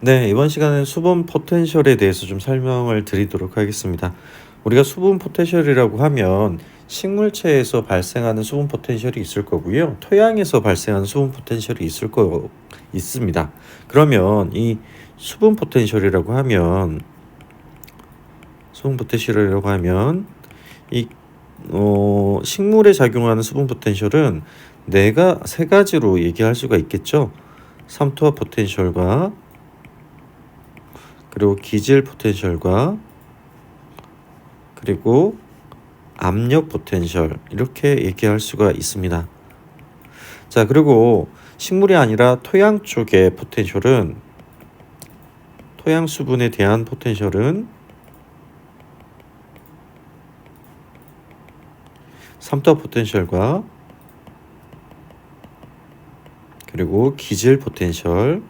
네, 이번 시간은 수분 포텐셜에 대해서 좀 설명을 드리도록 하겠습니다. 우리가 수분 포텐셜이라고 하면 식물체에서 발생하는 수분 포텐셜이 있을 거고요. 토양에서 발생하는 수분 포텐셜이 있습니다. 그러면 이 수분 포텐셜이라고 하면 수분 포텐셜이라고 하면 이 식물에 작용하는 수분 포텐셜은 내가 세 가지로 얘기할 수가 있겠죠. 삼투압 포텐셜과 그리고 기질 포텐셜과 그리고 압력 포텐셜 이렇게 얘기할 수가 있습니다. 자, 그리고 식물이 아니라 토양 쪽의 포텐셜은 토양 수분에 대한 포텐셜은 삼투압 포텐셜과 그리고 기질 포텐셜,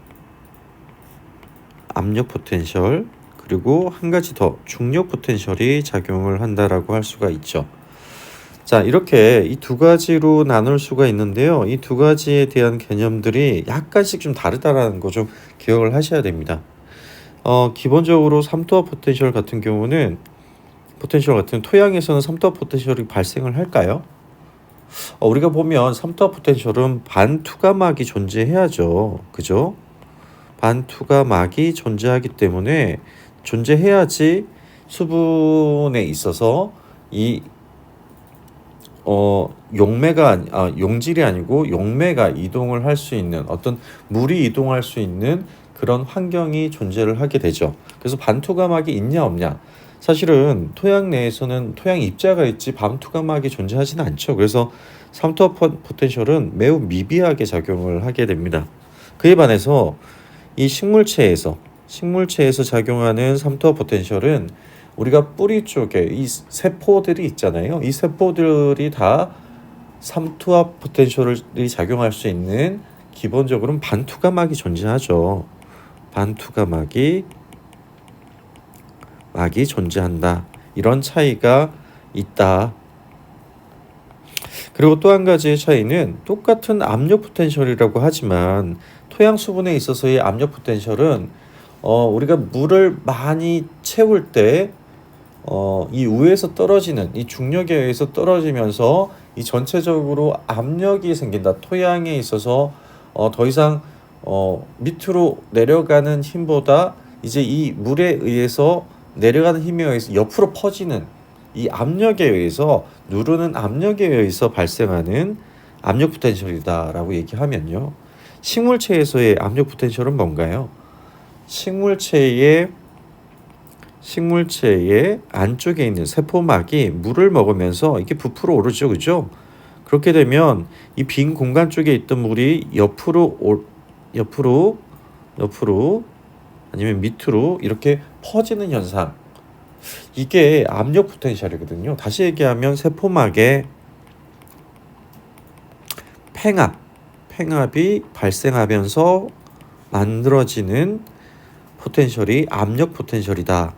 압력 포텐셜, 그리고 한 가지 더 중력 포텐셜이 작용을 한다라고 할 수가 있죠. 자, 이렇게 이 두 가지로 나눌 수가 있는데요. 이 두 가지에 대한 개념들이 약간씩 좀 다르다라는 거 좀 기억을 하셔야 됩니다. 기본적으로 삼투압 포텐셜 같은 경우는 토양에서는 삼투압 포텐셜이 발생을 할까요? 우리가 보면 삼투압 포텐셜은 반투과막이 존재해야죠. 그죠? 반투과막이 존재해야지 수분에 있어서 이 용질이 아니고 용매가 이동을 할 수 있는 어떤 물이 이동할 수 있는 그런 환경이 존재를 하게 되죠. 그래서 반투과막이 있냐 없냐. 사실은 토양 내에서는 토양 입자가 있지 반투과막이 존재하지는 않죠. 그래서 삼투압 포텐셜은 매우 미비하게 작용을 하게 됩니다. 그에 반해서 이 식물체에서 작용하는 삼투압 포텐셜은 우리가 뿌리 쪽에 이 세포들이 있잖아요. 이 세포들이 다 삼투압 포텐셜이 작용할 수 있는 기본적으로는 반투과막이 존재하죠. 반투과막이 존재한다. 이런 차이가 있다. 그리고 또 한 가지의 차이는 똑같은 압력 포텐셜이라고 하지만 토양 수분에 있어서의 압력 포텐셜은 우리가 물을 많이 채울 때 이 위에서 떨어지는 이 중력에 의해서 떨어지면서 이 전체적으로 압력이 생긴다. 토양에 있어서 더 이상 밑으로 내려가는 힘보다 이제 이 물에 의해서 내려가는 힘에 의해서 옆으로 퍼지는 이 압력에 의해서 누르는 압력에 의해서 발생하는 압력 포텐셜이다라고 얘기하면요. 식물체에서의 압력 포텐셜은 뭔가요? 식물체의 안쪽에 있는 세포막이 물을 먹으면서 이게 부풀어 오르죠. 그죠? 그렇게 되면 이 빈 공간 쪽에 있던 물이 옆으로 아니면 밑으로 이렇게 퍼지는 현상. 이게 압력 포텐셜이거든요. 다시 얘기하면 세포막에 팽압이 발생하면서 만들어지는 포텐셜이 압력 포텐셜이다.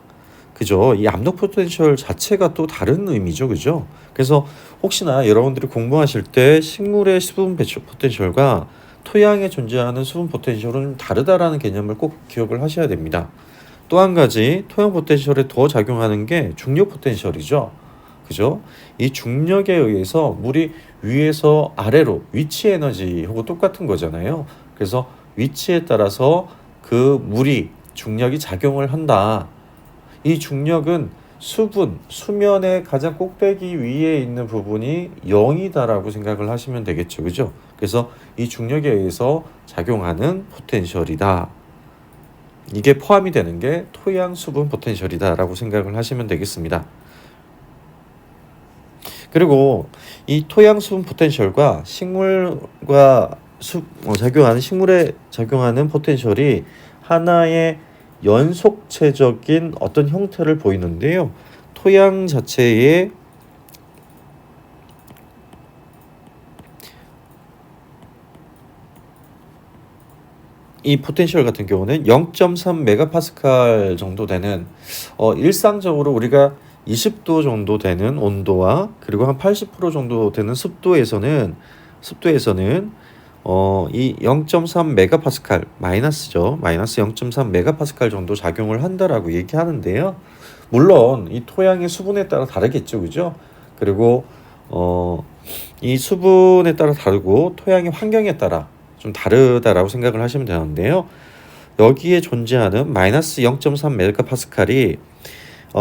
그죠? 이 압력 포텐셜 자체가 또 다른 의미죠. 그죠? 그래서 혹시나 여러분들이 공부하실 때 식물의 수분 배출 포텐셜과 토양에 존재하는 수분 포텐셜은 다르다라는 개념을 꼭 기억을 하셔야 됩니다. 또 한 가지 토양 포텐셜에 더 작용하는 게 중력 포텐셜이죠. 그죠? 이 중력에 의해서 물이 위에서 아래로 위치 에너지하고 똑같은 거잖아요. 그래서 위치에 따라서 그 물이 중력이 작용을 한다. 이 중력은 수면의 가장 꼭대기 위에 있는 부분이 0이다라고 생각을 하시면 되겠죠. 그죠? 그래서 이 중력에 의해서 작용하는 포텐셜이다. 이게 포함이 되는 게 토양 수분 포텐셜이다라고 생각을 하시면 되겠습니다. 그리고 이 토양 수분 포텐셜과 식물과 식물에 작용하는 포텐셜이 하나의 연속체적인 어떤 형태를 보이는데요. 토양 자체에 이 포텐셜 같은 경우는 0.3 메가파스칼 정도 되는 일상적으로 우리가 20도 정도 되는 온도와 그리고 한 80% 정도 되는 습도에서는 이 0.3 메가파스칼 마이너스죠. 마이너스 0.3 메가파스칼 정도 작용을 한다라고 얘기하는데요. 물론 이 토양의 수분에 따라 다르겠죠, 그죠? 그리고 이 수분에 따라 다르고 토양의 환경에 따라 좀 다르다라고 생각을 하시면 되는데요. 여기에 존재하는 마이너스 0.3 메가파스칼이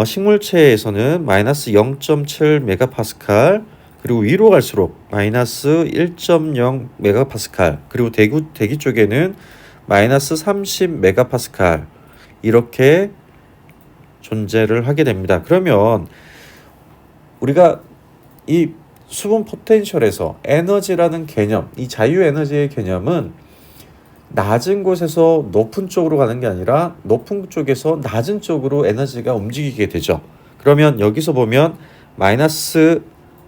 식물체에서는 마이너스 0.7 메가파스칼, 그리고 위로 갈수록 마이너스 1.0 메가파스칼, 그리고 대기 쪽에는 마이너스 30 메가파스칼 이렇게 존재를 하게 됩니다. 그러면 우리가 이 수분 포텐셜에서 에너지라는 개념, 이 자유 에너지의 개념은 낮은 곳에서 높은 쪽으로 가는 게 아니라 높은 쪽에서 낮은 쪽으로 에너지가 움직이게 되죠. 그러면 여기서 보면 마이너스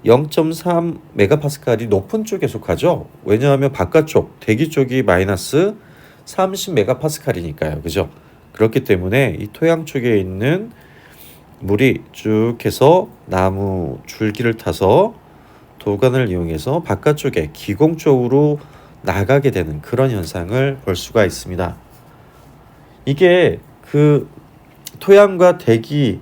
0.3 메가파스칼이 높은 쪽에 속하죠. 왜냐하면 바깥쪽 대기 쪽이 마이너스 30 메가파스칼이니까요. 그죠? 그렇기 때문에 이 토양 쪽에 있는 물이 쭉 해서 나무 줄기를 타서 도관을 이용해서 바깥쪽에 기공 쪽으로 나가게 되는 그런 현상을 볼 수가 있습니다. 이게 그 토양과 대기,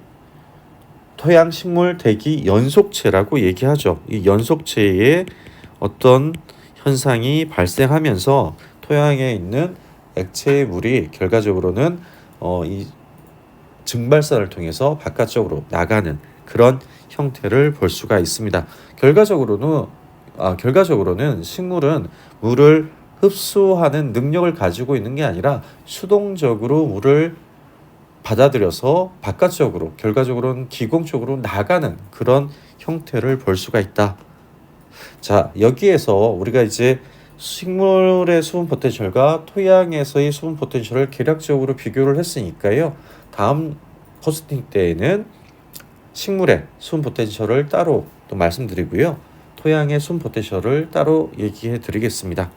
토양 식물 대기 연속체라고 얘기하죠. 이 연속체에 어떤 현상이 발생하면서 토양에 있는 액체의 물이 결과적으로는 이 증발선을 통해서 바깥쪽으로 나가는 그런 형태를 볼 수가 있습니다. 결과적으로는 식물은 물을 흡수하는 능력을 가지고 있는 게 아니라 수동적으로 물을 받아들여서 바깥쪽으로, 결과적으로는 기공 쪽으로 나가는 그런 형태를 볼 수가 있다. 자, 여기에서 우리가 이제 식물의 수분 포텐셜과 토양에서의 수분 포텐셜을 계략적으로 비교를 했으니까요. 다음 포스팅 때에는 식물의 수분 포텐셜을 따로 또 말씀드리고요. 토양의 수분 포텐셜을 따로 얘기해 드리겠습니다.